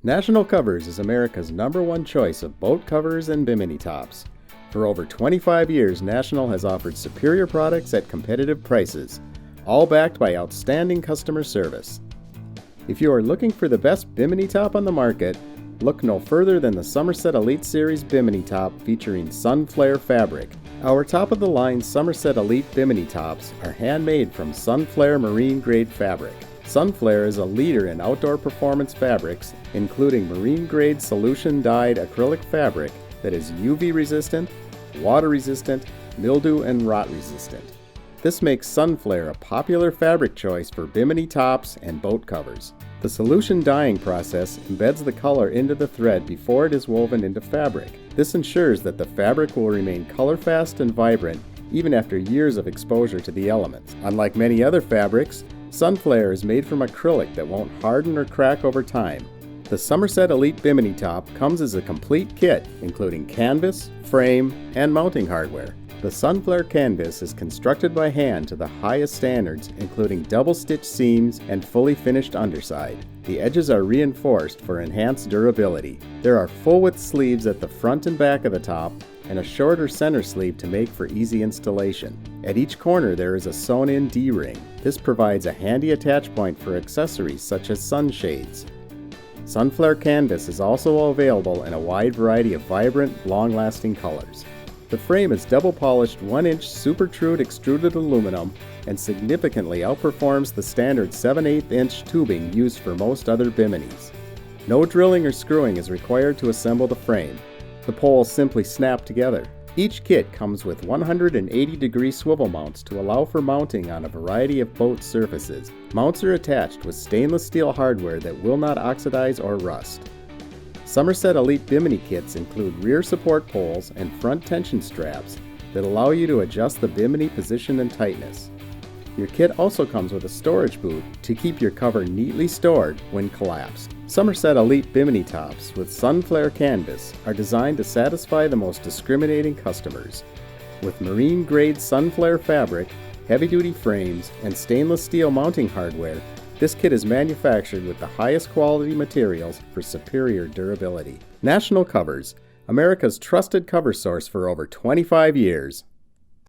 National Covers is America's #1 choice of boat covers and bimini tops. For over 25 years, National has offered superior products at competitive prices, all backed by outstanding customer service. If you are looking for the best bimini top on the market, look no further than the Summerset Elite Series Bimini Top featuring Sunflair fabric. Our top-of-the-line Summerset Elite Bimini tops are handmade from Sunflair marine-grade fabric. Sunflair is a leader in outdoor performance fabrics, including marine-grade solution-dyed acrylic fabric that is UV-resistant, water-resistant, mildew, and rot-resistant. This makes Sunflair a popular fabric choice for bimini tops and boat covers. The solution dyeing process embeds the color into the thread before it is woven into fabric. This ensures that the fabric will remain color-fast and vibrant even after years of exposure to the elements. Unlike many other fabrics, Sunflair is made from acrylic that won't harden or crack over time. The Summerset Elite Bimini Top comes as a complete kit, including canvas, frame, and mounting hardware. The Sunflair canvas is constructed by hand to the highest standards, including double-stitch seams and fully finished underside. The edges are reinforced for enhanced durability. There are full-width sleeves at the front and back of the top, and a shorter center sleeve to make for easy installation. At each corner there is a sewn-in D-ring. This provides a handy attach point for accessories such as sunshades. Sunflair canvas is also available in a wide variety of vibrant, long-lasting colors. The frame is double-polished 1-inch super trued extruded aluminum and significantly outperforms the standard 7/8-inch tubing used for most other biminis. No drilling or screwing is required to assemble the frame. The poles simply snap together. Each kit comes with 180-degree swivel mounts to allow for mounting on a variety of boat surfaces. Mounts are attached with stainless steel hardware that will not oxidize or rust. Summerset Elite Bimini kits include rear support poles and front tension straps that allow you to adjust the bimini position and tightness. Your kit also comes with a storage boot to keep your cover neatly stored when collapsed. Summerset Elite Bimini tops with Sunflair canvas are designed to satisfy the most discriminating customers. With marine-grade Sunflair fabric, heavy-duty frames, and stainless steel mounting hardware, this kit is manufactured with the highest quality materials for superior durability. National Covers, America's trusted cover source for over 25 years.